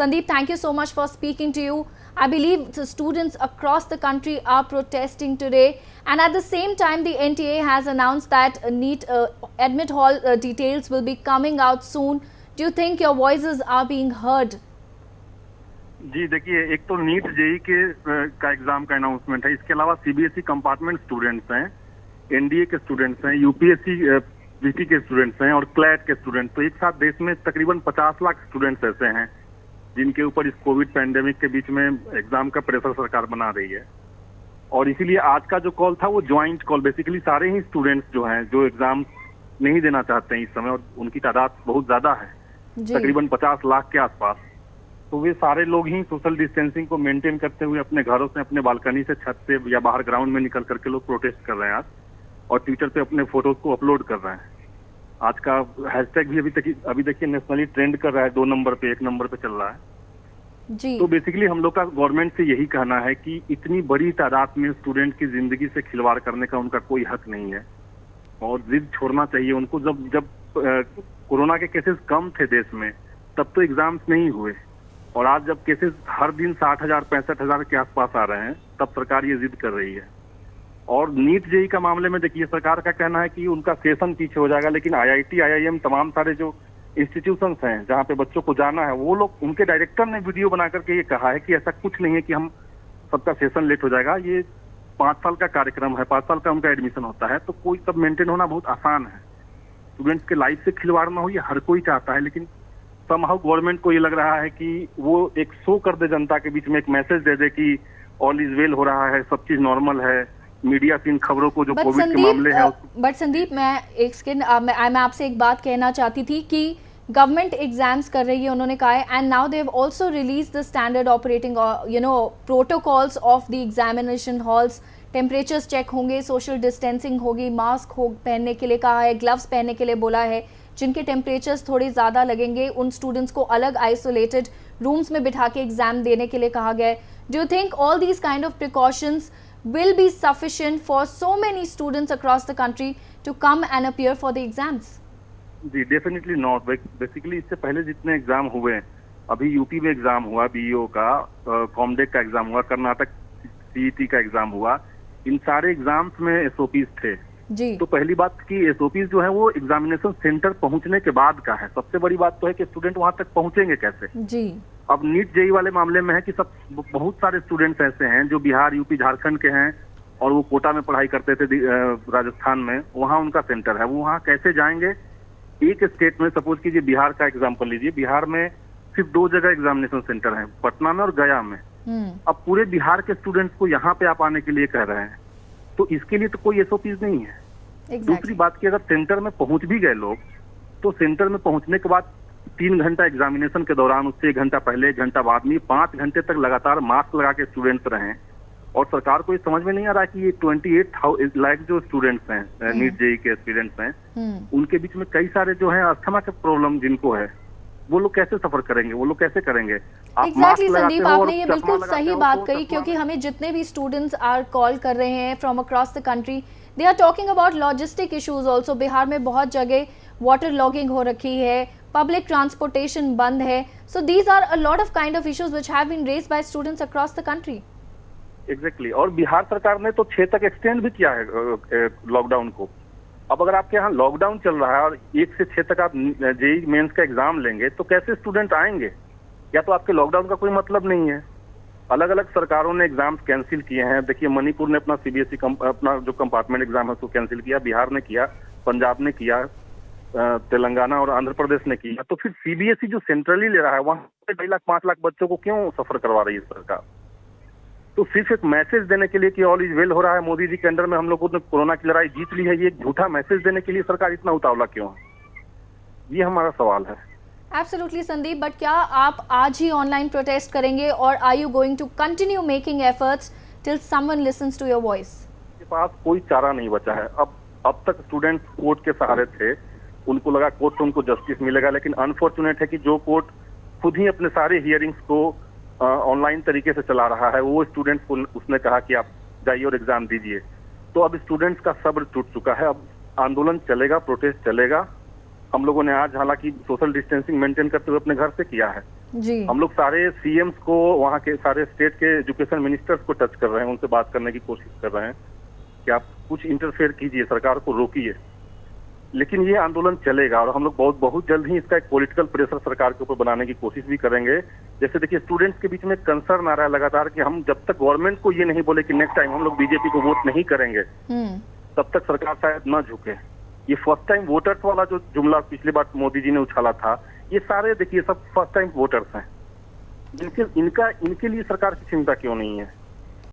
Sandeep, thank you so much for speaking to you. I believe the students across the country are protesting today, and at the same time the NTA has announced that NEET admit hall details will be coming out soon. Do you think your voices are being heard? जी देखिए, एक तो NEET JEE का exam का announcement है, इसके अलावा CBSE compartment students हैं, NDA के स्टूडेंट्स हैं, यूपीएससी जीटी के स्टूडेंट्स हैं और क्लैट के स्टूडेंट्स। तो एक साथ देश में तकरीबन 50 लाख स्टूडेंट्स ऐसे हैं जिनके ऊपर इस कोविड पैंडेमिक के बीच में एग्जाम का प्रेशर सरकार बना रही है। और इसीलिए आज का जो कॉल था वो ज्वाइंट कॉल, बेसिकली सारे ही स्टूडेंट्स जो हैं जो एग्जाम नहीं देना चाहते हैं इस समय, और उनकी तादाद बहुत ज्यादा है, तकरीबन 50 लाख के आसपास। तो वे सारे लोग ही सोशल डिस्टेंसिंग को मेंटेन करते हुए अपने घरों से, अपने बालकनी से, छत से या बाहर ग्राउंड में निकल करके लोग प्रोटेस्ट कर रहे हैं आज, और ट्विटर पे अपने फोटोज को अपलोड कर रहे हैं। आज का हैशटैग भी अभी देखिए नेशनली ट्रेंड कर रहा है, 2 नंबर पे, 1 नंबर पे चल रहा है जी। तो बेसिकली हम लोग का गवर्नमेंट से यही कहना है कि इतनी बड़ी तादाद में स्टूडेंट की जिंदगी से खिलवाड़ करने का उनका कोई हक नहीं है, और जिद छोड़ना चाहिए उनको। जब कोरोना के केसेस कम थे देश में तब तो एग्जाम्स नहीं हुए, और आज जब केसेस हर दिन 60,000 65,000 के आसपास आ रहे हैं तब सरकार ये जिद कर रही है। और नीट जेई का मामले में देखिए, सरकार का कहना है कि उनका सेशन पीछे हो जाएगा, लेकिन आईआईटी आईआईएम तमाम सारे जो इंस्टीट्यूशंस हैं जहां पे बच्चों को जाना है, वो लोग, उनके डायरेक्टर ने वीडियो बना करके ये कहा है कि ऐसा कुछ नहीं है कि हम सबका सेशन लेट हो जाएगा। ये 5 साल का कार्यक्रम है, 5 साल का उनका एडमिशन होता है, तो कोई सब मेंटेन होना बहुत आसान है। स्टूडेंट्स के लाइफ से खिलवाड़ ना हो ये हर कोई चाहता है, लेकिन समहाउ गवर्नमेंट को ये लग रहा है कि वो एक शो कर दे, जनता के बीच में एक मैसेज दे दे कि ऑल इज वेल हो रहा है, सब चीज नॉर्मल है। मीडिया की इन खबरों को जो कोविड के मामले हैं। बट संदीप, मैं आपसे एक बात कहना चाहती थी कि गवर्नमेंट एग्जाम्स कर रही है, उन्होंने कहा है, and now they have also release the standard operating protocols of the examination halls. Temperatures check होंगे, सोशल डिस्टेंसिंग होगी, मास्क पहनने के लिए कहा है, ग्लव्स पहनने के लिए बोला है। जिनके टेम्परेचर्स थोड़े ज़्यादा लगेंगे उन स्टूडेंट्स को अलग आइसोलेटेड रूम्स में बिठा के एग्जाम देने के लिए कहा गया है। Do you think all these kind of precautions will be sufficient for so many students across the country to come and appear for the exams? जी डेफिनेटली नॉट। बेसिकली इससे पहले जितने एग्जाम हुए, अभी यूपी में एग्जाम हुआ BEO का, COMEDK का एग्जाम हुआ, कर्नाटक सीईटी का एग्जाम हुआ, इन सारे एग्जाम्स में एसओपीज थे जी। तो पहली बात की एसओपीज जो है वो एग्जामिनेशन सेंटर पहुंचने के बाद का है। सबसे बड़ी बात तो है कि स्टूडेंट वहां तक पहुंचेंगे कैसे जी। अब नीट जेई वाले मामले में है कि बहुत सारे स्टूडेंट्स ऐसे हैं जो बिहार, यूपी, झारखंड के हैं, और वो कोटा में पढ़ाई करते थे राजस्थान में, वहाँ उनका सेंटर है। वो वहाँ कैसे जाएंगे? एक स्टेट में, सपोज कीजिए बिहार का एग्जाम्पल लीजिए, बिहार में सिर्फ 2 जगह एग्जामिनेशन सेंटर है, पटना में और गया में। अब पूरे बिहार के स्टूडेंट्स को यहाँ पे आप आने के लिए कह रहे हैं, तो इसके लिए तो कोई एसओपीज नहीं है। दूसरी बात की, अगर सेंटर में पहुंच भी गए लोग, तो सेंटर में पहुंचने के बाद 3 घंटा एग्जामिनेशन के दौरान, उससे 1 घंटा पहले, 1 घंटा बाद में, 5 घंटे तक लगातार मास्क लगा के स्टूडेंट्स रहें। और सरकार को ये समझ में नहीं आ रहा कि ये 28 लाख जो स्टूडेंट्स हैं, नीट जेई के एस्पिरेंट्स हैं, उनके बीच में कई सारे जो है अस्थमा के प्रॉब्लम जिनको है, वो लोग कैसे सफर करेंगे, वो लोग कैसे करेंगे? एग्जैक्टली संदीप, आपने ये बिल्कुल सही बात कही, क्योंकि हमें जितने भी स्टूडेंट्स आर कॉल कर रहे हैं from across the country, they are talking about logistic issues also. Bihar में बहुत जगह वाटर लॉगिंग हो रखी है, public transportation बंद है, so these are a lot of kind of issues which have been raised by students across the country. Exactly. और बिहार सरकार ने तो 6 तक एक्सटेंड भी किया है लॉकडाउन को। अब अगर आपके यहाँ लॉकडाउन चल रहा है और 1 से 6 तक आप जेई मेंस का एग्जाम लेंगे, तो कैसे स्टूडेंट आएंगे? या तो आपके लॉकडाउन का कोई मतलब नहीं है। अलग अलग सरकारों ने एग्जाम्स कैंसिल किए हैं। देखिए, मणिपुर ने अपना सीबीएसई अपना जो कंपार्टमेंट एग्जाम है उसको कैंसिल किया, बिहार ने किया, पंजाब ने किया, तेलंगाना और आंध्र प्रदेश ने किया। तो फिर सीबीएसई जो सेंट्रली ले रहा है, वहां से 2 लाख 5 लाख बच्चों को क्यों सफर करवा रही है सरकार? तो सिर्फ एक मैसेज देने के लिए कि ऑल इज वेल हो रहा है, मोदी जी के अंडर में हम लोगों ने कोरोना की लड़ाई जीत ली है, ये झूठा मैसेज देने के लिए सरकार इतना उतावला क्यों है? ये हमारा सवाल है। एब्सोल्युटली संदीप, बट क्या आप आज ही ऑनलाइन प्रोटेस्ट करेंगे, और are you going to continue making efforts till someone listens to your voice? के पास कोई चारा नहीं बचा है। अब तक स्टूडेंट्स कोर्ट के सहारे थे, उनको लगा कोर्ट से उनको जस्टिस मिलेगा, लेकिन अनफॉर्चुनेट है कि जो कोर्ट खुद ही अपने सारे हियरिंग्स को ऑनलाइन तरीके से चला रहा है, वो स्टूडेंट्स को उसने कहा कि आप जाइए और एग्जाम दीजिए। तो अब स्टूडेंट्स का सब्र टूट चुका है। अब आंदोलन चलेगा, प्रोटेस्ट चलेगा। हम लोगों ने आज हालांकि सोशल डिस्टेंसिंग मेंटेन करते हुए अपने घर से किया है, जी। हम लोग सारे सीएम्स को, वहाँ के सारे स्टेट के एजुकेशन मिनिस्टर्स को टच कर रहे हैं, उनसे बात करने की कोशिश कर रहे हैं कि आप कुछ इंटरफेयर कीजिए, सरकार को रोकिए। लेकिन ये आंदोलन चलेगा और हम लोग बहुत जल्द ही इसका एक पॉलिटिकल प्रेशर सरकार के ऊपर बनाने की कोशिश भी करेंगे। जैसे देखिए, स्टूडेंट्स के बीच में कंसर्न आ रहा है लगातार कि हम जब तक गवर्नमेंट को ये नहीं बोले कि नेक्स्ट टाइम हम लोग बीजेपी को वोट नहीं करेंगे, तब तक सरकार शायद न झुके। ये फर्स्ट टाइम वोटर्स वाला जो जुमला पिछली बार मोदी जी ने उछाला था, ये सारे देखिए सब फर्स्ट टाइम वोटर्स हैं। इनके लिए सरकार की चिंता क्यों नहीं है?